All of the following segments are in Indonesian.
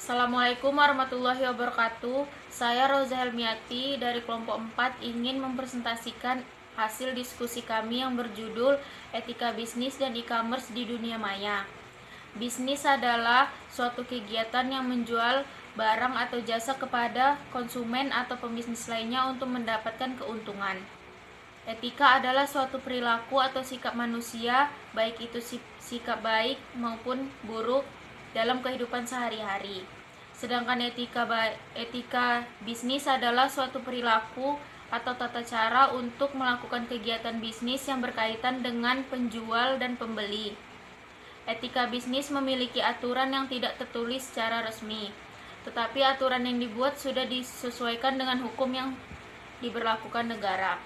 Assalamualaikum warahmatullahi wabarakatuh. Saya Roza Helmiati dari kelompok 4 ingin mempresentasikan hasil diskusi kami yang berjudul Etika Bisnis dan E-commerce di Dunia Maya. Bisnis adalah suatu kegiatan yang menjual barang atau jasa kepada konsumen atau pembisnis lainnya untuk mendapatkan keuntungan. Etika adalah suatu perilaku atau sikap manusia, baik itu sikap baik maupun buruk dalam kehidupan sehari-hari. Sedangkan etika bisnis adalah suatu perilaku atau tata cara untuk melakukan kegiatan bisnis yang berkaitan dengan penjual dan pembeli. Etika bisnis memiliki aturan yang tidak tertulis secara resmi, tetapi aturan yang dibuat sudah disesuaikan dengan hukum yang diberlakukan negara.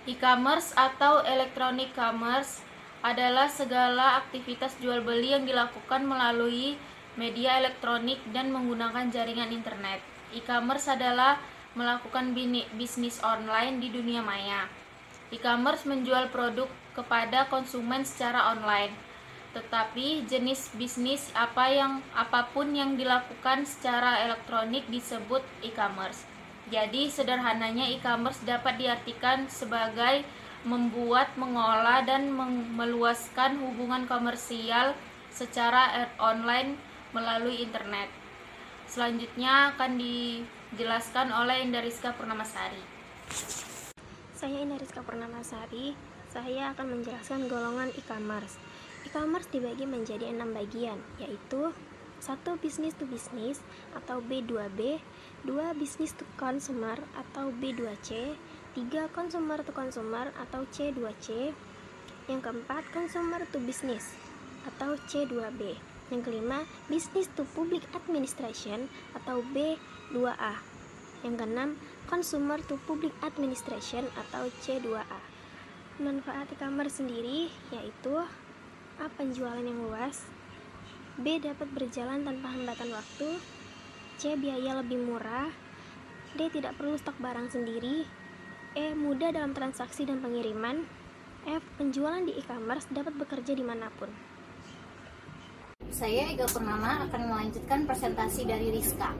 E-commerce atau electronic commerce adalah segala aktivitas jual beli yang dilakukan melalui media elektronik dan menggunakan jaringan internet. E-commerce adalah melakukan bisnis online di dunia maya. E-commerce menjual produk kepada konsumen secara online. Tetapi jenis bisnis apapun yang dilakukan secara elektronik disebut e-commerce. Jadi sederhananya e-commerce dapat diartikan sebagai membuat, mengolah, dan meluaskan hubungan komersial secara online melalui internet. Selanjutnya akan dijelaskan oleh Indariska Purnamasari. Saya Indariska Purnamasari. Saya akan menjelaskan golongan e-commerce. E-commerce dibagi menjadi 6 bagian, yaitu 1. Business to business atau B2B, 2. Business to consumer atau B2C, 3. Consumer to consumer atau C2C, yang keempat consumer to business atau C2B, yang kelima business to public administration atau B2A, yang keenam consumer to public administration atau C2A. Manfaat e-commerce sendiri yaitu A. Penjualan yang luas, B. Dapat berjalan tanpa hambatan waktu, C. Biaya lebih murah, D. Tidak perlu stok barang sendiri, E. Mudah dalam transaksi dan pengiriman, F. Penjualan di e-commerce dapat bekerja dimanapun. Saya Ega Purnama akan melanjutkan presentasi dari Rizka.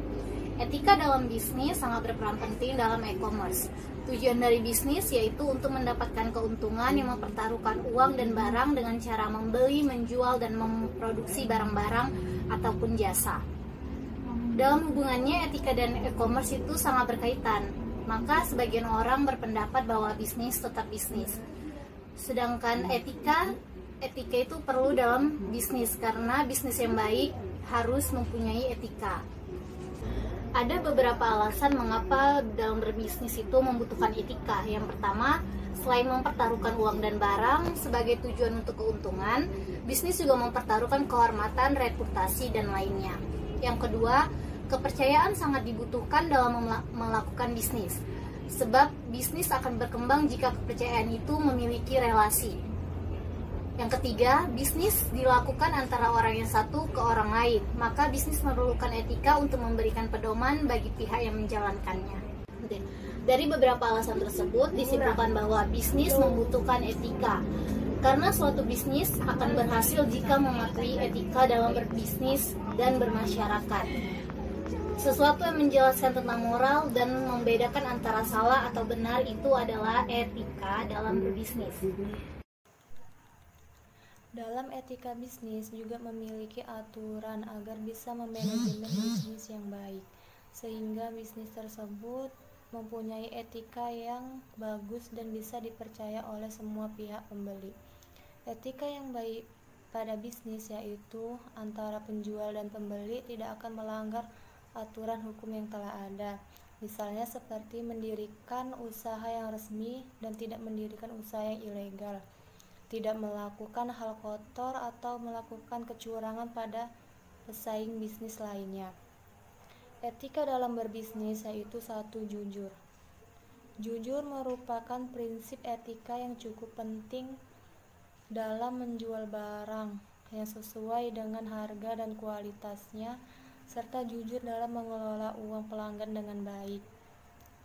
Etika dalam bisnis sangat berperan penting dalam e-commerce. Tujuan dari bisnis yaitu untuk mendapatkan keuntungan yang mempertaruhkan uang dan barang dengan cara membeli, menjual, dan memproduksi barang-barang ataupun jasa. Dalam hubungannya, etika dan e-commerce itu sangat berkaitan. Maka sebagian orang berpendapat bahwa bisnis tetap bisnis. Sedangkan etika itu perlu dalam bisnis karena bisnis yang baik harus mempunyai etika. Ada beberapa alasan mengapa dalam berbisnis itu membutuhkan etika. Yang pertama, selain mempertaruhkan uang dan barang sebagai tujuan untuk keuntungan, bisnis juga mempertaruhkan kehormatan, reputasi, dan lainnya. Yang kedua, kepercayaan sangat dibutuhkan dalam melakukan bisnis. Sebab bisnis akan berkembang jika kepercayaan itu memiliki relasi. Yang ketiga, bisnis dilakukan antara orang yang satu ke orang lain, maka bisnis memerlukan etika untuk memberikan pedoman bagi pihak yang menjalankannya. Dari beberapa alasan tersebut, disimpulkan bahwa bisnis membutuhkan etika, karena suatu bisnis akan berhasil jika mematuhi etika dalam berbisnis dan bermasyarakat. Sesuatu yang menjelaskan tentang moral dan membedakan antara salah atau benar itu adalah etika dalam berbisnis. Dalam etika bisnis juga memiliki aturan agar bisa memanajemen bisnis yang baik, sehingga bisnis tersebut mempunyai etika yang bagus dan bisa dipercaya oleh semua pihak pembeli. Etika yang baik pada bisnis yaitu antara penjual dan pembeli tidak akan melanggar aturan hukum yang telah ada, misalnya seperti mendirikan usaha yang resmi dan tidak mendirikan usaha yang ilegal, tidak melakukan hal kotor atau melakukan kecurangan pada pesaing bisnis lainnya. Etika dalam berbisnis yaitu 1. Jujur. Jujur merupakan prinsip etika yang cukup penting dalam menjual barang yang sesuai dengan harga dan kualitasnya, serta jujur dalam mengelola uang pelanggan dengan baik.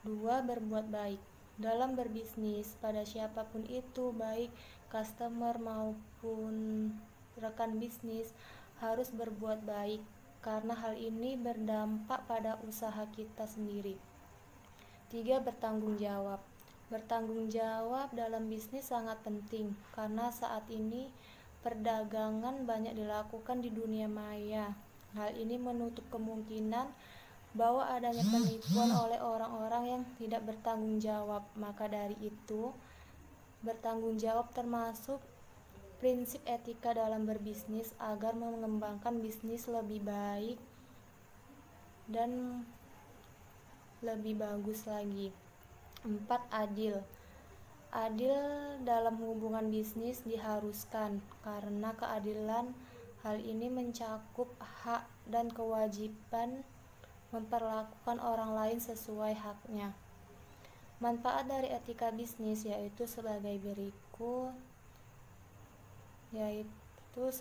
2. Berbuat baik. Dalam berbisnis pada siapapun itu, baik customer maupun rekan bisnis, harus berbuat baik karena hal ini berdampak pada usaha kita sendiri. 3. Bertanggung jawab. Bertanggung jawab dalam bisnis sangat penting karena saat ini perdagangan banyak dilakukan di dunia maya. Hal ini menutup kemungkinan bahwa adanya penipuan oleh orang-orang yang tidak bertanggung jawab. Maka dari itu, bertanggung jawab termasuk prinsip etika dalam berbisnis agar mengembangkan bisnis lebih baik dan lebih bagus lagi. 4. Adil. Adil dalam hubungan bisnis diharuskan karena keadilan hal ini mencakup hak dan kewajiban memperlakukan orang lain sesuai haknya. Manfaat dari etika bisnis yaitu sebagai berikut, yaitu 1.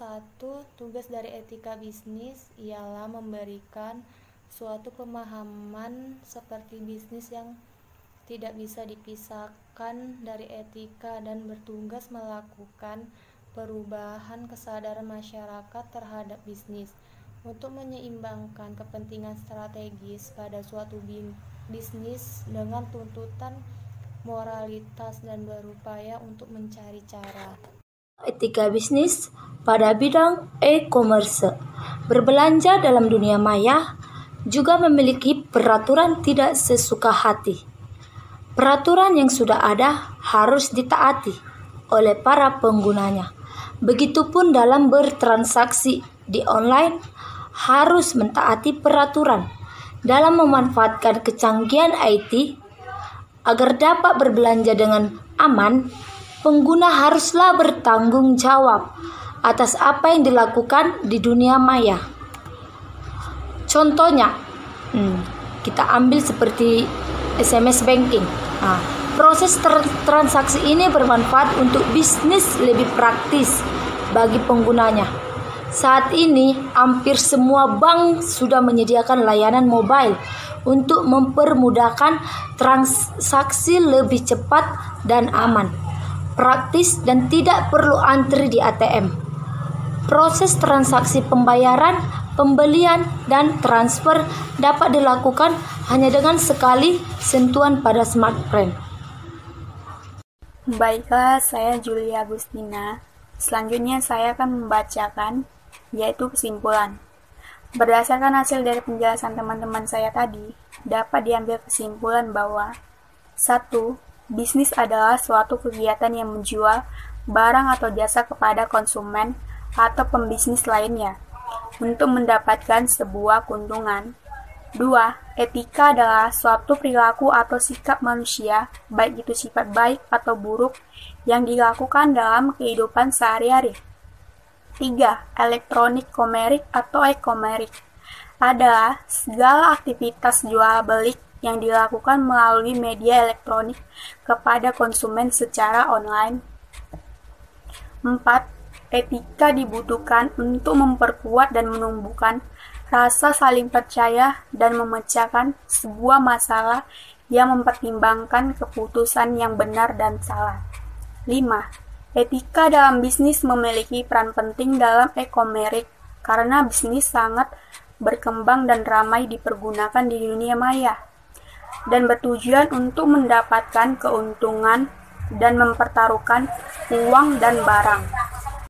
Tugas dari etika bisnis ialah memberikan suatu pemahaman seperti bisnis yang tidak bisa dipisahkan dari etika dan bertugas melakukan perubahan kesadaran masyarakat terhadap bisnis untuk menyeimbangkan kepentingan strategis pada suatu bisnis dengan tuntutan moralitas dan berupaya untuk mencari cara. Etika bisnis pada bidang e-commerce. Berbelanja dalam dunia maya juga memiliki peraturan tidak sesuka hati. Peraturan yang sudah ada harus ditaati oleh para penggunanya. Begitupun dalam bertransaksi di online harus mentaati peraturan. Dalam memanfaatkan kecanggihan IT agar dapat berbelanja dengan aman, pengguna haruslah bertanggung jawab atas apa yang dilakukan di dunia maya. Contohnya, kita ambil seperti SMS banking. Proses transaksi ini bermanfaat untuk bisnis lebih praktis bagi penggunanya. Saat ini, hampir semua bank sudah menyediakan layanan mobile untuk mempermudahkan transaksi lebih cepat dan aman, praktis dan tidak perlu antri di ATM. Proses transaksi pembayaran, pembelian, dan transfer dapat dilakukan hanya dengan sekali sentuhan pada smartphone. Baiklah, saya Julia Agustina. Selanjutnya saya akan membacakan yaitu kesimpulan. Berdasarkan hasil dari penjelasan teman-teman saya tadi, dapat diambil kesimpulan bahwa 1. Bisnis adalah suatu kegiatan yang menjual barang atau jasa kepada konsumen atau pembisnis lainnya untuk mendapatkan sebuah keuntungan. 2. Etika adalah suatu perilaku atau sikap manusia, baik itu sifat baik atau buruk, yang dilakukan dalam kehidupan sehari-hari. 3. Elektronik komerik atau e-komerik adalah segala aktivitas jual beli yang dilakukan melalui media elektronik kepada konsumen secara online. 4. Etika dibutuhkan untuk memperkuat dan menumbuhkan rasa saling percaya dan memecahkan sebuah masalah yang mempertimbangkan keputusan yang benar dan salah. 5. Etika dalam bisnis memiliki peran penting dalam e-komerik karena bisnis sangat berkembang dan ramai dipergunakan di dunia maya dan bertujuan untuk mendapatkan keuntungan dan mempertaruhkan uang dan barang.